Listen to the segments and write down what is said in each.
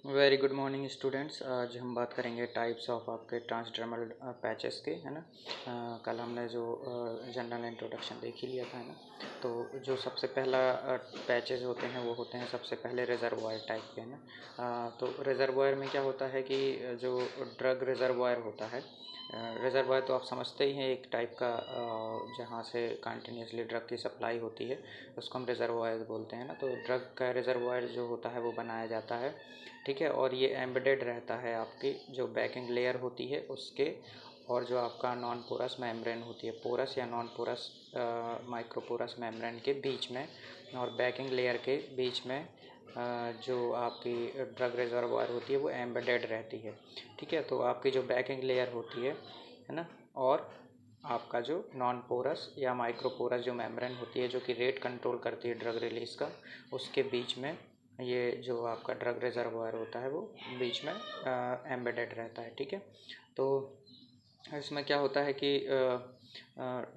Very good morning students. आज हम बात करेंगे टाइप्स ऑफ आपके ट्रांसडर्मल पैचेस के, है ना। कल हमने जो जनरल इंट्रोडक्शन देख ही लिया था, है ना। तो जो सबसे पहला पैचेस होते हैं वो होते हैं सबसे पहले रिजर्वायर टाइप के, है ना। तो रिजर्वायर में क्या होता है कि जो ड्रग रिजर्वायर होता है, रिजर्वायर तो आप समझते ही हैं, एक टाइप का जहाँ से कंटिन्यूसली ड्रग की सप्लाई होती है उसको हम रिजर्वायर बोलते हैं ना। तो ड्रग का रिजर्वायर जो होता है वो बनाया जाता है, ठीक है। और ये एम्बेडेड रहता है आपकी जो बैकिंग लेयर होती है उसके, और जो आपका नॉन पोरस मेम्ब्रेन होती है, पोरस या नॉन पोरस माइक्रोपोरस मेम्ब्रेन के बीच में और बैकिंग लेयर के बीच में जो आपकी ड्रग रिजर्वायर होती है वो एम्बेडेड रहती है, ठीक है। तो आपकी जो बैकिंग लेयर होती है ना, और आपका जो नॉन पोरस या माइक्रोपोरस जो मेम्ब्रेन होती है जो कि रेट कंट्रोल करती है ड्रग रिलीज़ का, उसके बीच में ये जो आपका ड्रग रिजर्वायर होता है वो बीच में एम्बेडेड रहता है, ठीक है। तो इसमें क्या होता है कि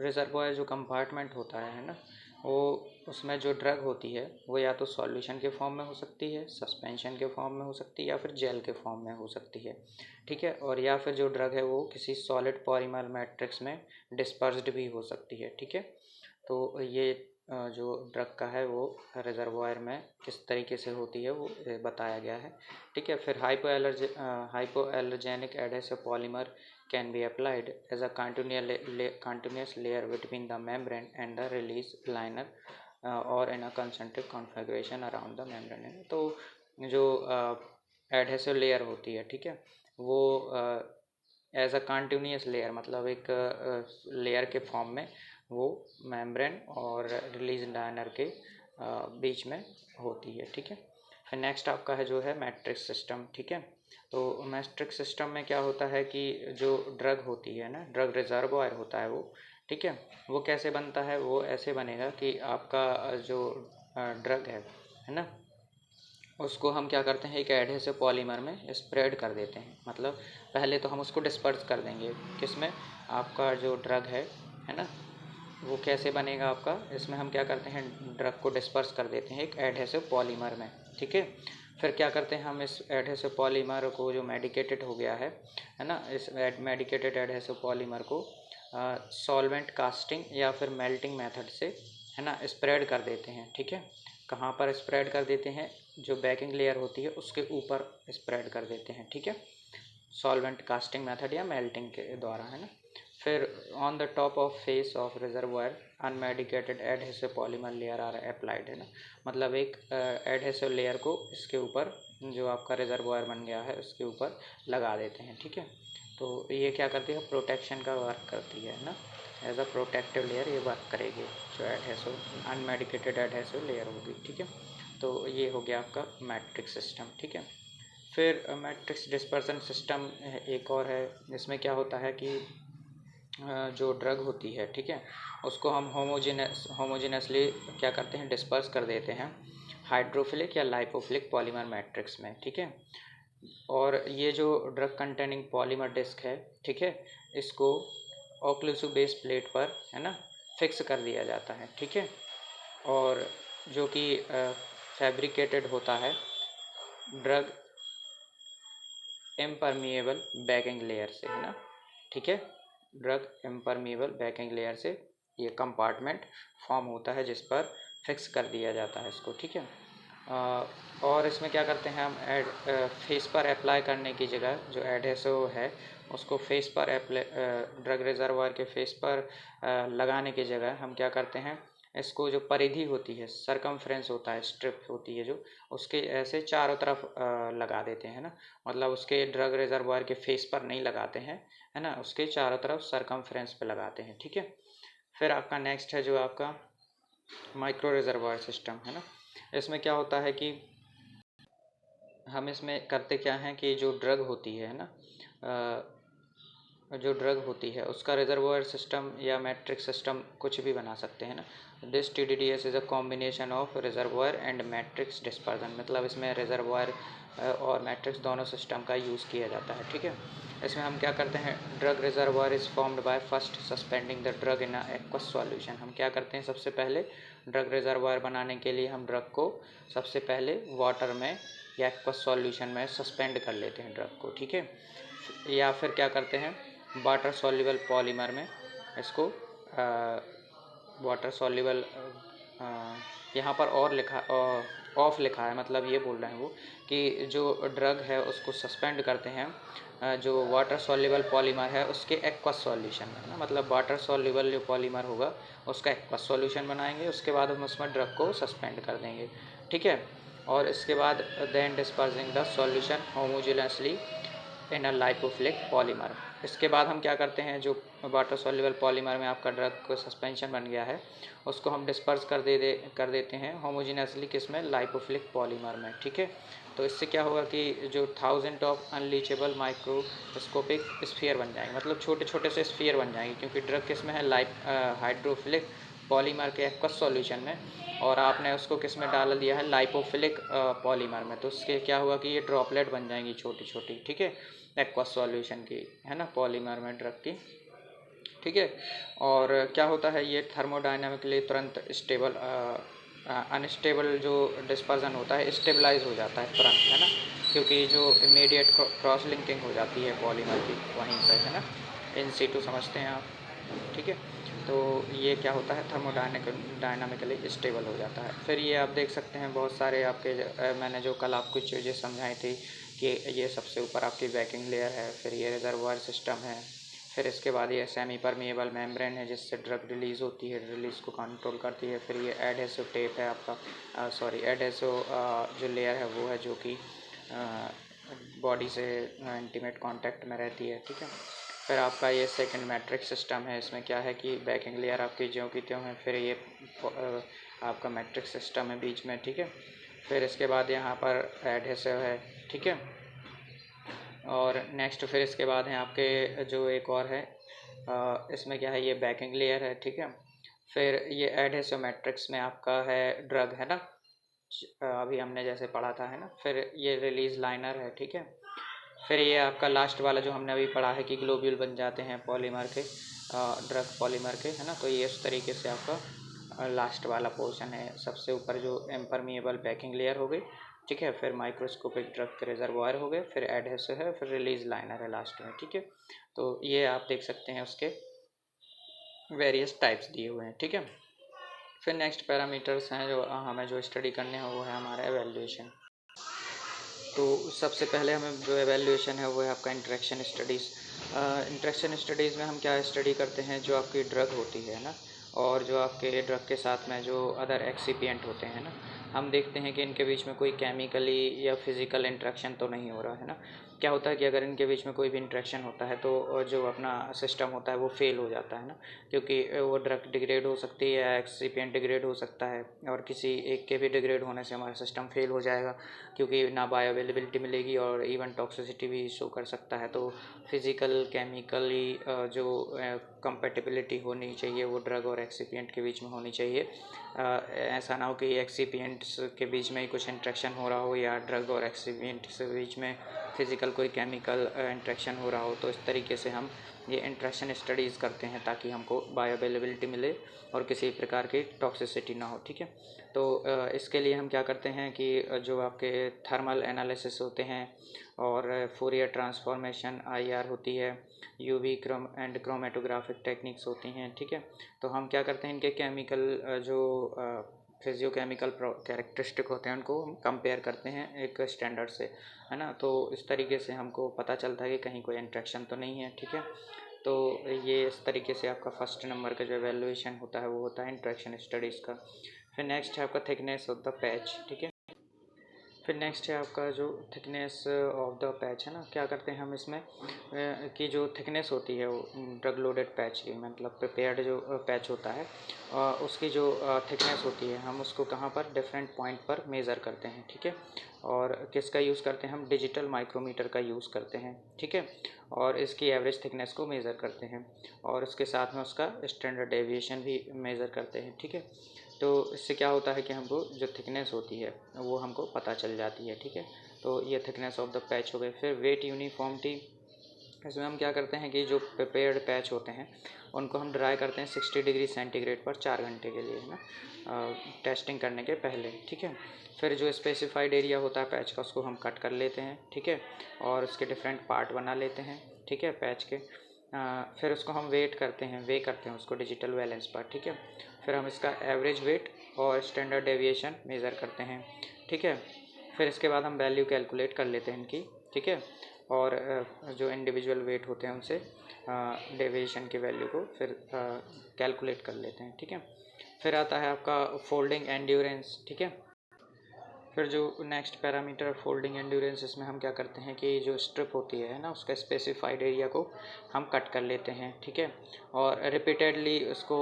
रिजर्वायर जो कंपार्टमेंट होता है ना, वो उसमें जो ड्रग होती है वो या तो सॉल्यूशन के फॉर्म में हो सकती है, सस्पेंशन के फॉर्म में हो सकती है, या फिर जेल के फॉर्म में हो सकती है, ठीक है। और या फिर जो ड्रग है वो किसी सॉलिड पॉलीमर मैट्रिक्स में डिस्पर्स्ड भी हो सकती है, ठीक है। तो ये जो ड्रग का है वो रिजर्वायर में किस तरीके से होती है वो बताया गया है, ठीक है। फिर hypoallergenic adhesive polymer can be applied as a continuous layer between the membrane and the release liner or in a concentric configuration around the membrane। तो जो एडहेसिव लेयर होती है, ठीक है, वो एज अ कंटिन्यूस लेयर मतलब एक layer के फॉर्म में वो मेम्ब्रेन और रिलीज लाइनर के बीच में होती है, ठीक है। फिर नेक्स्ट आपका है जो है मैट्रिक्स सिस्टम, ठीक है। तो मैट्रिक्स सिस्टम में क्या होता है कि जो ड्रग होती है ना, ड्रग रिजर्वायर होता है वो, ठीक है, वो कैसे बनता है, वो ऐसे बनेगा कि आपका जो ड्रग है ना, उसको हम क्या करते हैं एक एडहेसिव पॉलीमर में स्प्रेड कर देते हैं। मतलब पहले तो हम उसको डिस्पर्स कर देंगे, किसमें, आपका जो ड्रग है ना, वो कैसे बनेगा आपका, इसमें हम क्या करते हैं ड्रग को डिस्पर्स कर देते हैं एक एडहेसिव पॉलीमर में, ठीक है। फिर क्या करते हैं हम इस एडहेसिव पॉलीमर को जो मेडिकेटेड हो गया है ना, इस मेडिकेटेड एडहेसिव पॉलीमर को सॉल्वेंट कास्टिंग या फिर मेल्टिंग मेथड से, है ना, स्प्रेड कर देते हैं, ठीक है। कहाँ पर स्प्रेड कर देते हैं, जो बैकिंग लेयर होती है उसके ऊपर स्प्रेड कर देते हैं, ठीक है, सॉल्वेंट कास्टिंग मेथड या मेल्टिंग के द्वारा, है ना। फिर on the top of face of reservoir unmedicated adhesive polymer layer are applied, है ना। मतलब एक एडहेसिव लेयर को इसके ऊपर जो आपका रिजर्वायर बन गया है उसके ऊपर लगा देते हैं, ठीक है। तो ये क्या करती है, प्रोटेक्शन का वर्क करती है ना, एज अ प्रोटेक्टिव लेयर ये वर्क करेगी जो एडहेसिव अनमेडिकेटेड एडहेसिव लेयर होगी, ठीक है। तो ये हो गया आपका मैट्रिक्स सिस्टम, ठीक है। फिर मैट्रिक्स डिस्पर्सन सिस्टम एक और है, इसमें क्या होता है कि जो ड्रग होती है, ठीक है, उसको हम होमोजेनसली क्या करते हैं, डिस्पर्स कर देते हैं हाइड्रोफिलिक या लाइपोफिलिक पॉलीमर मैट्रिक्स में, ठीक है। और ये जो ड्रग कंटेनिंग पॉलीमर डिस्क है, ठीक है, इसको ऑक्लूसिव बेस प्लेट पर, है ना, फिक्स कर दिया जाता है, ठीक है। और जो कि फैब्रिकेटेड होता है ड्रग इम्परमिएबल बैकिंग लेयर से, है ना, ठीक है। ड्रग इम्परमिएबल बैकिंग लेयर से ये कंपार्टमेंट फॉर्म होता है जिस पर फिक्स कर दिया जाता है इसको, ठीक है। और इसमें क्या करते हैं हम फेस पर अप्लाई करने की जगह जो एडहेसिव है उसको फेस पर ड्रग रिजर्वायर के फेस पर लगाने की जगह हम क्या करते हैं, इसको जो परिधि होती है, सरकमफ्रेंस होता है, स्ट्रिप होती है जो, उसके ऐसे चारों तरफ लगा देते हैं ना। मतलब उसके ड्रग रिजर्वायर के फेस पर नहीं लगाते हैं, है ना, उसके चारों तरफ सरकमफ्रेंस पे लगाते हैं, ठीक है। फिर आपका नेक्स्ट है जो आपका माइक्रो रिजर्वायर सिस्टम, है ना। इसमें क्या होता है कि हम इसमें करते क्या हैं कि जो ड्रग होती है ना, जो ड्रग होती है उसका रिजर्वायर सिस्टम या मैट्रिक्स सिस्टम कुछ भी बना सकते हैं ना। This TDDS is a combination of reservoir and matrix dispersion, मतलब इसमें रिजर्वायर और मैट्रिक्स दोनों सिस्टम का यूज़ किया जाता है, ठीक है। इसमें हम क्या करते हैं, drug reservoir is formed by first suspending the drug in aqueous solution. हम क्या करते हैं, सबसे पहले ड्रग रिजर्वायर बनाने के लिए हम ड्रग को सबसे पहले वाटर में या एक्वस सॉल्यूशन में सस्पेंड कर लेते हैं ड्रग को, ठीक है। या फिर क्या करते हैं, वाटर सॉल्युबल पॉलीमर में इसको वाटर सॉल्युबल यहाँ पर और लिखा ऑफ लिखा है, मतलब ये बोल रहे हैं वो कि जो ड्रग है उसको सस्पेंड करते हैं जो वाटर सॉल्युबल पॉलीमर है उसके एक्वस सॉल्यूशन में, ना मतलब वाटर सॉल्युबल जो पॉलीमर होगा उसका एक्वस सॉल्यूशन बनाएंगे, उसके बाद हम उसमें ड्रग को सस्पेंड कर देंगे, ठीक है। और इसके बाद then dispersing the solution homogeneously in a lipophilic polymer. इसके बाद हम क्या करते हैं, जो वाटर सॉल्युबल पॉलीमर में आपका ड्रग को सस्पेंशन बन गया है उसको हम डिस्पर्स कर देते हैं होमोजेनियसली किसमें, लाइपोफिलिक पॉलीमर में, ठीक है। तो इससे क्या होगा कि जो 1000 ऑफ अनलीचेबल माइक्रोस्कोपिक स्फीयर बन जाएंगे, मतलब छोटे छोटे से स्फीयर बन जाएंगे, क्योंकि ड्रग किसमें है, हाइड्रोफिलिक पॉलीमर के एक्वस सॉल्यूशन में, और आपने उसको किस में डाल दिया है, लाइपोफिलिक पॉलीमर में। तो उसके क्या हुआ कि ये ड्रॉपलेट बन जाएंगी छोटी छोटी, ठीक है, एक्वस सॉल्यूशन की, है ना, पॉलीमर में ड्रग की, ठीक है। और क्या होता है, ये थर्मोडाइनमिकली तुरंत स्टेबल अनस्टेबल जो डिस्पर्जन होता है स्टेबलाइज हो जाता है तुरंत, है ना, क्योंकि जो इमीडिएट क्रॉस लिंकिंग हो जाती है पॉलीमर की वहीं पर, है ना, इन सीटू समझते हैं आप, ठीक है। तो ये क्या होता है, डायनामिकली स्टेबल हो जाता है। फिर ये आप देख सकते हैं बहुत सारे आपके मैंने जो कल आपको चीज़ें समझाई थी कि ये सबसे ऊपर आपकी बैकिंग लेयर है, फिर ये रिजर्वायर सिस्टम है, फिर इसके बाद ये सेमी परमिएबल मेम्ब्रेन है जिससे ड्रग रिलीज़ होती है, रिलीज़ को कंट्रोल करती है। फिर ये एडहेसिव टेप है आपका, सॉरी एडहेसिव जो लेयर है वो है जो कि बॉडी से इंटीमेट कांटेक्ट में रहती है, ठीक है। फिर आपका ये सेकंड मैट्रिक्स सिस्टम है, इसमें क्या है कि बैकिंग लेयर आपकी ज्यों की त्यों है, फिर ये आपका मैट्रिक्स सिस्टम है बीच में, ठीक है। फिर इसके बाद यहाँ पर एडहेसिव है, ठीक है। और नेक्स्ट फिर इसके बाद है आपके जो एक और है इसमें क्या है, ये बैकिंग लेयर है, ठीक है। फिर ये एडहेसिव मैट्रिक्स में आपका है ड्रग, है ना, अभी हमने जैसे पढ़ा था, है ना। फिर ये रिलीज लाइनर है, ठीक है। फिर ये आपका लास्ट वाला जो हमने अभी पढ़ा है कि ग्लोब्यूल बन जाते हैं पॉलीमर के, ड्रग पॉलीमर के, है ना। तो ये इस तरीके से आपका लास्ट वाला पोर्शन है, सबसे ऊपर जो इम्परमिएबल बैकिंग लेयर हो गई, ठीक है। फिर माइक्रोस्कोपिक ड्रग के रिजर्वायर हो गए, फिर एडहेसिव है, फिर रिलीज लाइनर है लास्ट में, ठीक है। तो ये आप देख सकते हैं उसके वेरियस टाइप्स दिए हुए हैं, ठीक है। फिर नेक्स्ट पैरामीटर्स हैं जो हमें जो स्टडी करने हैं वो है हमारा एवेल्यूएशन। तो सबसे पहले हमें जो एवेल्यूएशन है वो है आपका इंटरेक्शन स्टडीज़। इंटरेक्शन स्टडीज़ में हम क्या स्टडी करते हैं, जो आपकी ड्रग होती है ना, और जो आपके ड्रग के साथ में जो अदर एक्सिपिएंट होते हैं ना, हम देखते हैं कि इनके बीच में कोई केमिकली या फिज़िकल इंटरेक्शन तो नहीं हो रहा है ना। क्या होता है कि अगर इनके बीच में कोई भी इंटरेक्शन होता है तो जो अपना सिस्टम होता है वो फेल हो जाता है ना, क्योंकि वो ड्रग डिग्रेड हो सकती है या एक्सिपिएंट डिग्रेड हो सकता है, और किसी एक के भी डिग्रेड होने से हमारा सिस्टम फेल हो जाएगा, क्योंकि ना बायो अवेलेबिलिटी मिलेगी और इवन टॉक्सिसिटी भी शो कर सकता है। तो फिज़िकल केमिकली जो कंपेटिबिलिटी होनी चाहिए वो ड्रग और एक्सिपिएंट के बीच में होनी चाहिए। ऐसा ना हो कि एक्सिपिएंट्स के बीच में ही कुछ इंट्रैक्शन हो रहा हो या ड्रग और एक्सिपिएंट के बीच में फिज़िकल कोई केमिकल इंट्रैक्शन हो रहा हो। तो इस तरीके से हम ये इंट्रैक्शन स्टडीज़ करते हैं ताकि हमको बायो अवेलेबिलिटी मिले और किसी प्रकार की टॉक्सिसिटी ना हो, ठीक है। तो इसके लिए हम क्या करते हैं कि जो आपके थर्मल एनालिसिस होते हैं और फोरियर ट्रांसफॉर्मेशन आईआर होती है, यूवी क्रोमेटोग्राफिक टेक्निक्स होती हैं, ठीक है। तो हम क्या करते हैं, इनके केमिकल जो फिजियोकेमिकल कैरेक्टरिस्टिक होते हैं उनको हम कंपेयर करते हैं एक स्टैंडर्ड से, है ना। तो इस तरीके से हमको पता चलता है कि कहीं कोई इंट्रैक्शन तो नहीं है, ठीक है। तो ये इस तरीके से आपका फर्स्ट नंबर का जो एवेल्यूएशन होता है वो होता है इंट्रैक्शन स्टडीज़ का। फिर नेक्स्ट है आपका थिकनेस ऑफ द पैच, ठीक है। फिर नेक्स्ट है आपका जो थिकनेस ऑफ द पैच है ना, क्या करते हैं हम इसमें कि जो थिकनेस होती है वो ड्रग लोडेड पैच की, मतलब प्रिपेयर्ड जो पैच होता है उसकी जो थिकनेस होती है हम उसको कहाँ पर डिफरेंट पॉइंट पर मेज़र करते हैं, ठीक है। और किसका यूज़ करते हैं, हम डिजिटल माइक्रोमीटर का यूज़ करते हैं, ठीक है। और इसकी एवरेज थिकनेस को मेज़र करते हैं और उसके साथ में उसका स्टैंडर्ड डेविएशन भी मेज़र करते हैं, ठीक है। तो इससे क्या होता है कि हमको जो थिकनेस होती है वो हमको पता चल जाती है, ठीक है। तो ये थिकनेस ऑफ द पैच हो गए। फिर वेट यूनिफॉर्मिटी इसमें हम क्या करते हैं कि जो प्रिपेयर्ड पैच होते हैं उनको हम ड्राई करते हैं 60 डिग्री सेंटीग्रेड पर 4 घंटे के लिए, है ना, टेस्टिंग करने के पहले, ठीक है। फिर जो स्पेसिफाइड एरिया होता है पैच का उसको हम कट कर लेते हैं, ठीक है, और उसके डिफरेंट पार्ट बना लेते हैं, ठीक है, पैच के। फिर उसको हम वे करते हैं उसको डिजिटल बैलेंस पर, ठीक है। फिर हम इसका एवरेज वेट और स्टैंडर्ड डेविएशन मेज़र करते हैं, ठीक है। फिर इसके बाद हम वैल्यू कैलकुलेट कर लेते हैं इनकी, ठीक है, और जो इंडिविजुअल वेट होते हैं उनसे डेविएशन की वैल्यू को फिर कैलकुलेट कर लेते हैं, ठीक है। फिर आता है आपका फोल्डिंग एंड्योरेंस, ठीक है। फिर जो नेक्स्ट पैरामीटर फोल्डिंग एंड्योरेंस, इसमें हम क्या करते हैं कि जो स्ट्रिप होती है ना उसका स्पेसिफाइड एरिया को हम कट कर लेते हैं, ठीक है, और रिपीटेडली उसको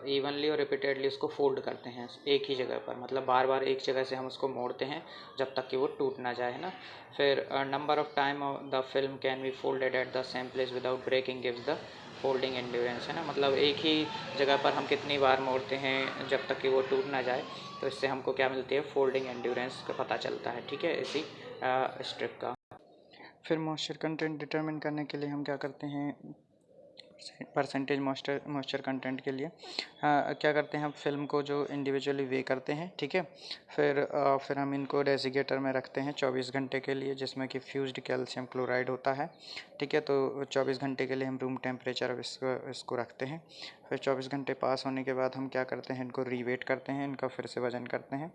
इवनली और रिपीटेडली उसको फोल्ड करते हैं एक ही जगह पर, मतलब बार बार एक जगह से हम उसको मोड़ते हैं जब तक कि वो टूट ना जाए, है ना। फिर number of time the film can be folded at the same place without breaking gives the folding endurance, है ना, मतलब एक ही जगह पर हम कितनी बार मोड़ते हैं जब तक कि वो टूट ना जाए, तो इससे हमको क्या मिलती है, फोल्डिंग एंड्योरेंस का पता चलता है, ठीक है, इसी स्ट्रिप का। फिर मॉइस्चर कंटेंट डिटरमिन करने के लिए हम क्या करते हैं, परसेंटेज मॉइस्चर कंटेंट के लिए क्या करते हैं, हम फिल्म को जो इंडिविजुअली वे करते हैं, ठीक है। फिर हम इनको डेसिकेटर में रखते हैं 24 घंटे के लिए, जिसमें कि फ्यूज्ड कैल्शियम क्लोराइड होता है, ठीक है। तो 24 घंटे के लिए हम रूम टेम्परेचर इसको रखते हैं। फिर 24 घंटे पास होने के बाद हम क्या करते हैं, इनको रीवेट करते हैं, इनका फिर से वजन करते हैं,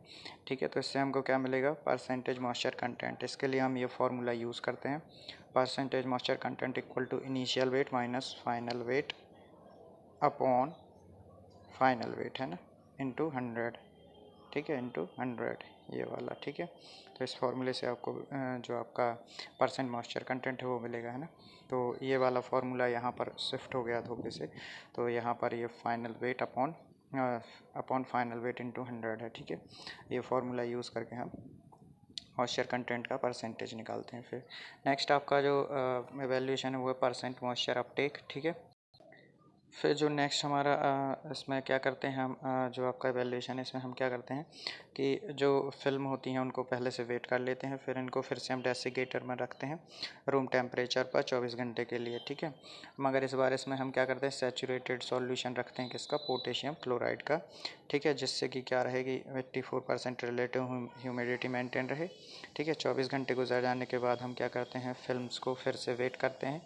ठीक है। तो इससे हमको क्या मिलेगा, परसेंटेज मॉइस्चर कंटेंट। इसके लिए हम ये फार्मूला यूज़ करते हैं, percentage moisture content equal to initial weight minus final weight upon final weight, है ना, इंटू 100, ठीक है, इंटू 100 ये वाला, ठीक है। तो इस फार्मूले से आपको जो आपका परसेंट मॉइस्चर कंटेंट है वो मिलेगा, है ना। तो ये वाला फार्मूला यहाँ पर शिफ्ट हो गया धोखे से, तो यहाँ पर ये final weight upon final wait into 100 है, ठीक है। ये फार्मूला यूज़ करके हम मॉइस्चर कंटेंट का परसेंटेज निकालते हैं। फिर नेक्स्ट आपका जो वैल्यूएशन है वो है परसेंट मॉइस्चर अपटेक, ठीक है। फिर जो नेक्स्ट हमारा इसमें क्या करते हैं हम, जो आपका वैल्यूएशन है इसमें हम क्या करते हैं कि जो फिल्म होती हैं उनको पहले से वेट कर लेते हैं, फिर इनको फिर से हम डेसिकेटर में रखते हैं रूम टेम्परेचर पर 24 घंटे के लिए, ठीक है। मगर इस बार इसमें हम क्या करते हैं, सैचुरेटेड सॉल्यूशन रखते हैं किसका, पोटेशियम क्लोराइड का, ठीक है, जिससे कि क्या रहेगी 84% रिलेटिव ह्यूमिडिटी मेंटेन रहे, ठीक है। 24 घंटे गुजर जाने के बाद हम क्या करते हैं, फिल्म्स को फिर से वेट करते हैं,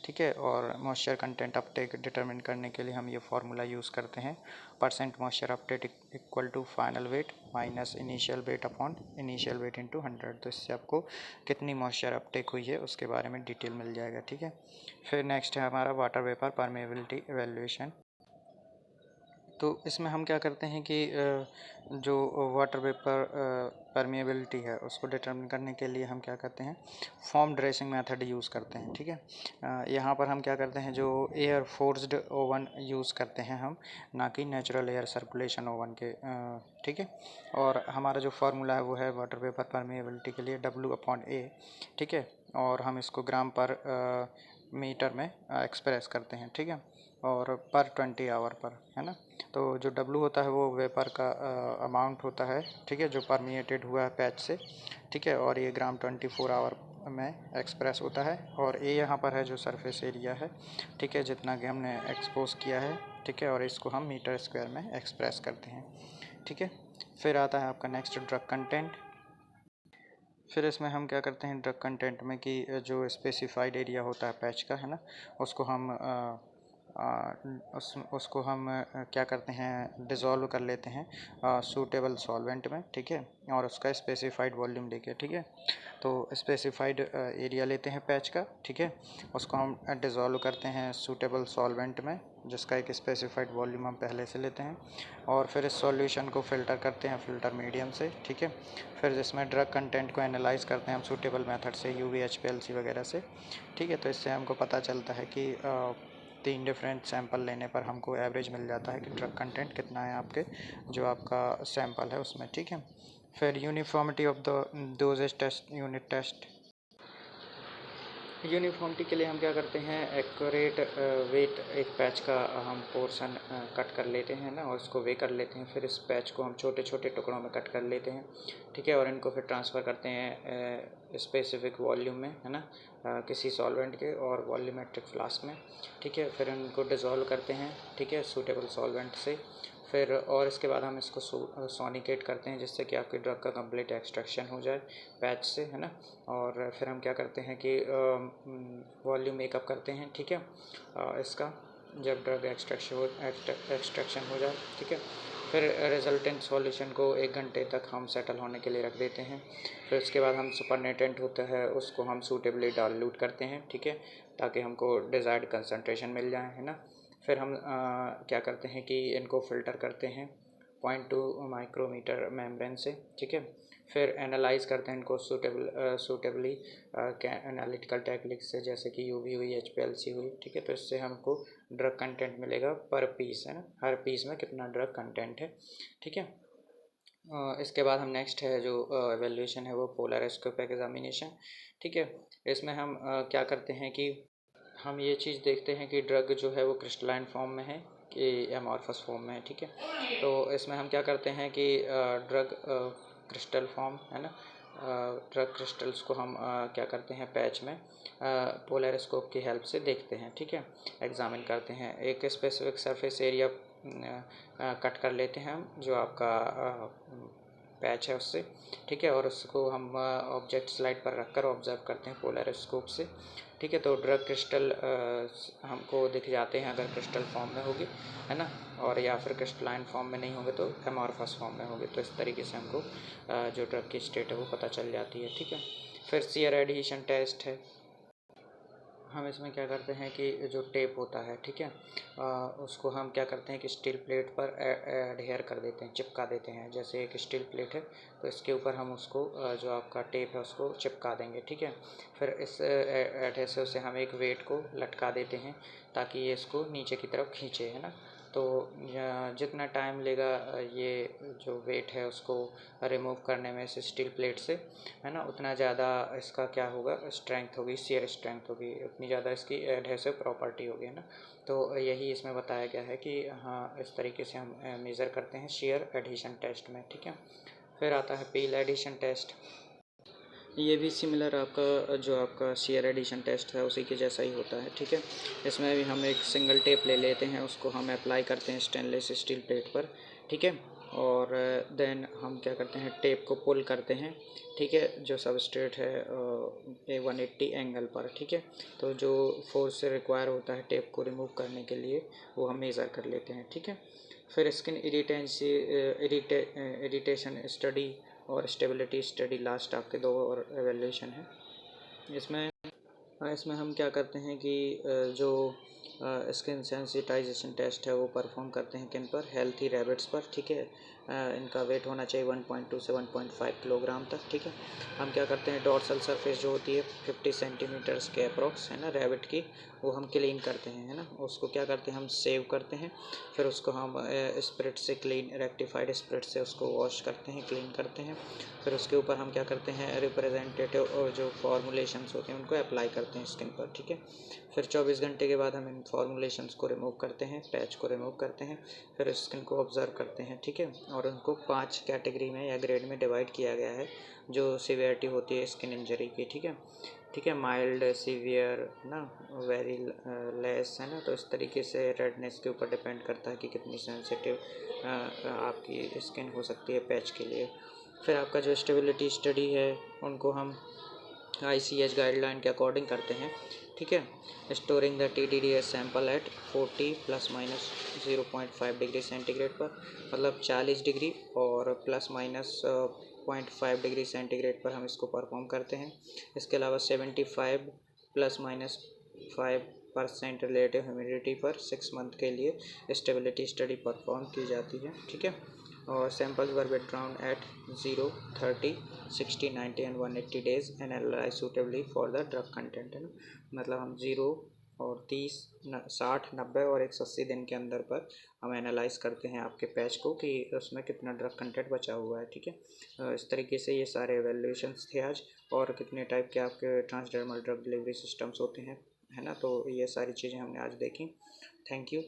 ठीक है, और मॉइस्चर कंटेंट अपटेक डिटरमिन करने के लिए हम ये फार्मूला यूज़ करते हैं, percent moisture uptake equal to final weight minus initial weight upon initial weight into 100। तो इससे आपको कितनी मॉइस्चर अपटेक हुई है उसके बारे में डिटेल मिल जाएगा, ठीक है। फिर नेक्स्ट है हमारा वाटर वेपर परमेबिलिटी एवेल्यूएशन। तो इसमें हम क्या करते हैं कि जो वाटर वेपर परमेबिलिटी है उसको डिटरमिन करने के लिए हम क्या करते हैं, फॉर्म ड्रेसिंग मेथड यूज़ करते हैं, ठीक है। यहाँ पर हम क्या करते हैं, जो एयर फोर्स्ड ओवन यूज़ करते हैं हम, ना कि नेचुरल एयर सर्कुलेशन ओवन के, ठीक है। और हमारा जो फार्मूला है वो है वाटर वेपर परमेबिलिटी के लिए W/A, ठीक है, और हम इसको ग्राम पर मीटर में एक्सप्रेस करते हैं, ठीक है, और पर 20 आवर पर, है ना। तो जो W होता है वो वेपर का अमाउंट होता है, ठीक है, जो परमिएटेड हुआ है पैच से, ठीक है, और ये ग्राम 24 आवर में एक्सप्रेस होता है। और ए यहाँ पर है जो सरफेस एरिया है, ठीक है, जितना कि हमने एक्सपोज किया है, ठीक है, और इसको हम मीटर स्क्वायर में एक्सप्रेस करते हैं, ठीक है। फिर आता है आपका नेक्स्ट ड्रग कंटेंट। फिर इसमें हम क्या करते हैं ड्रग कंटेंट में कि जो स्पेसिफाइड एरिया होता है पैच का, है ना, उसको हम उसको हम क्या करते हैं, डिज़ोल्व कर लेते हैं सूटेबल सॉल्वेंट में, ठीक है, और उसका स्पेसिफाइड वॉल्यूम लेके, ठीक है। तो स्पेसिफाइड एरिया लेते हैं पैच का, ठीक है, उसको हम डिज़ोल्व करते हैं सूटेबल सॉल्वेंट में, जिसका एक स्पेसिफाइड वॉल्यूम हम पहले से लेते हैं, और फिर इस सॉल्यूशन को फ़िल्टर करते हैं फ़िल्टर मीडियम से, ठीक है। फिर जिसमें ड्रग कंटेंट को एनालाइज करते हैं हम सूटेबल मेथड से, UV HPLC वगैरह से, ठीक है। तो इससे हमको पता चलता है कि 3 डिफरेंट सैंपल लेने पर हमको एवरेज मिल जाता है कि ड्रग कंटेंट कितना है आपके जो आपका सैंपल है उसमें, ठीक है। फिर uniformity of the doses test unit test. Uniformity के लिए हम क्या करते हैं, एक्यूरेट वेट एक पैच का हम पोर्शन कट कर लेते हैं ना, और उसको वे कर लेते हैं। फिर इस पैच को हम छोटे छोटे टुकड़ों में कट कर लेते हैं, ठीक है, और इनको फिर ट्रांसफ़र करते हैं स्पेसिफिक वॉल्यूम में, है ना, किसी सॉल्वेंट के और वॉल्यूमेट्रिक फ्लास्क में, ठीक है। फिर इनको डिज़ोल्व करते हैं, ठीक है, सूटेबल सॉल्वेंट से। फिर और इसके बाद हम इसको सोनिकेट करते हैं, जिससे कि आपकी ड्रग का कंप्लीट एक्सट्रैक्शन हो जाए पैच से, है ना। और फिर हम क्या करते हैं कि वॉल्यूम मेकअप करते हैं, ठीक है, इसका जब ड्रग एक्सट्रैक्शन हो जाए, ठीक है। फिर रिजल्टेंट सॉल्यूशन को 1 घंटे तक हम सेटल होने के लिए रख देते हैं। फिर उसके बाद हम सुपरनेटेंट होता है उसको हम सूटेबली डाइल्यूट करते हैं, ठीक है, ताकि हमको डिज़ायर्ड कंसंट्रेशन मिल जाए, है ना। फिर हम क्या करते हैं कि इनको फ़िल्टर करते हैं 0.2 माइक्रोमीटर मेम्ब्रेन से, ठीक है। फिर एनालाइज करते हैं इनको सूटेबली एनालिटिकल टेक्निक से, जैसे कि यूवी हुई, HPLC हुई, ठीक है। तो इससे हमको ड्रग कंटेंट मिलेगा पर पीस, है ना, हर पीस में कितना ड्रग कंटेंट है, ठीक है। इसके बाद हम नेक्स्ट है जो एवेल्यूशन है वो पोलरिस्कोपिक एग्जामिनेशन, ठीक है। इसमें हम क्या करते हैं कि हम ये चीज़ देखते हैं कि ड्रग जो है वो क्रिस्टलाइन फॉर्म में है कि एमॉर्फस फॉर्म में है, ठीक है। तो इसमें हम क्या करते हैं कि ड्रग क्रिस्टल फॉर्म, है ना, ड्रग क्रिस्टल्स को हम क्या करते हैं पैच में पोलरिस्कोप की हेल्प से देखते हैं, ठीक है, एग्जामिन करते हैं। एक स्पेसिफिक सरफेस एरिया कट कर लेते हैं हम जो आपका पैच है उससे, ठीक है, और उसको हम ऑब्जेक्ट स्लाइड पर रखकर ऑब्जर्व करते हैं पोलरिस्कोप से, ठीक है। तो ड्रग क्रिस्टल हमको दिख जाते हैं अगर क्रिस्टल फॉर्म में होगी, है ना, और या फिर क्रिस्टलाइन फॉर्म में नहीं होंगे तो एमॉर्फस फॉर्म में होंगे। तो इस तरीके से हमको जो ड्रग की स्टेट है वो पता चल जाती है, ठीक है। फिर शियर एडहेशन टेस्ट है। हम इसमें क्या करते हैं कि जो टेप होता है, ठीक है, उसको हम क्या करते हैं कि स्टील प्लेट पर एडहेयर कर देते हैं, चिपका देते हैं। जैसे एक स्टील प्लेट है तो इसके ऊपर हम उसको जो आपका टेप है उसको चिपका देंगे, ठीक है। फिर इस एडहेसिव से हम एक वेट को लटका देते हैं ताकि ये इसको नीचे की तरफ खींचे, है ना। तो जितना टाइम लेगा ये जो वेट है उसको रिमूव करने में इस स्टील प्लेट से, है ना, उतना ज़्यादा इसका क्या होगा, स्ट्रेंथ होगी, शियर स्ट्रेंथ होगी, उतनी ज़्यादा इसकी एडहेसिव प्रॉपर्टी होगी, है ना। तो यही इसमें बताया गया है कि हाँ इस तरीके से हम मेज़र करते हैं शियर एडहेशन टेस्ट में, ठीक है। फिर आता है पील एडिशन टेस्ट। ये भी सिमिलर आपका जो आपका शियर एडिशन टेस्ट है उसी के जैसा ही होता है, ठीक है। इसमें भी हम एक सिंगल टेप ले लेते हैं, उसको हम अप्लाई करते हैं स्टेनलेस स्टील प्लेट पर, ठीक है। और देन हम क्या करते हैं, टेप को पुल करते हैं, ठीक है, जो सबस्ट्रेट है 180 एंगल पर, ठीक है। तो जो फोर्स से रिक्वायर होता है टेप को रिमूव करने के लिए वो हम मेज़र कर लेते हैं, ठीक है। फिर स्किन इरिटेशन स्टडी और स्टेबिलिटी स्टडी लास्ट आपके 2 और एवेल्यूशन है। इसमें इसमें हम क्या करते हैं कि जो स्किन सेंसिटाइजेशन टेस्ट है वो परफॉर्म करते हैं किन पर, हेल्थी रैबिट्स पर, ठीक है। इनका वेट होना चाहिए 1.2 से 1.5 किलोग्राम तक, ठीक है। हम क्या करते हैं, डॉर्सल सरफेस जो होती है 50 सेंटीमीटर्स के अप्रॉक्स, है ना, रैबिट की, वो हम क्लीन करते हैं, है ना। उसको क्या करते हैं, हम सेव करते हैं। फिर उसको हम स्प्रिट से क्लीन, रेक्टिफाइड स्प्रिट से उसको वॉश करते हैं, क्लीन करते हैं। फिर उसके ऊपर हम क्या करते हैं, रिप्रेजेंटेटिव और जो फॉर्मुलेशंस होते हैं उनको अप्लाई करते हैं स्किन पर, ठीक है। फिर 24 घंटे के बाद हम इन फॉर्मुलेशंस को रिमूव करते हैं, पैच को रिमूव करते हैं। फिर स्किन को ऑब्जर्व करते हैं, ठीक है, और उनको 5 कैटेगरी में या ग्रेड में डिवाइड किया गया है जो सीवियरिटी होती है स्किन इंजरी की, ठीक है, ठीक है। माइल्ड, सीवियर ना, वेरी लेस, है ना। तो इस तरीके से रेडनेस के ऊपर डिपेंड करता है कि कितनी सेंसिटिव आपकी स्किन हो सकती है पैच के लिए। फिर आपका जो स्टेबिलिटी स्टडी है उनको हम ICH गाइडलाइन के अकॉर्डिंग करते हैं, ठीक है। Storing the TDDS sample at 40 ± 0.5 degree centigrade पर, मतलब 40 डिग्री और ± 0.5 डिग्री सेंटीग्रेड पर हम इसको परफॉर्म करते हैं। इसके अलावा 75 ± 5% रिलेटिव ह्यूमिडिटी पर 6 मंथ के लिए स्टेबिलिटी स्टडी परफॉर्म की जाती है, ठीक है। और samples were withdrawn at 0, 30, 60, 90 and 180 days and analyse suitably for the drug content, है ना। मतलब हम 0, और 30, 60, 90 और 180 दिन के अंदर पर हम एनालाइज करते हैं आपके पैच को कि उसमें कितना ड्रग कंटेंट बचा हुआ है। ठीक है, इस तरीके से ये सारे एवेल्यूएशंस थे आज, और कितने टाइप के आपके ट्रांसडर्मल ड्रग डिलीवरी सिस्टम्स होते हैं, है ना। तो ये सारी चीज़ें हमने आज देखी। Thank you.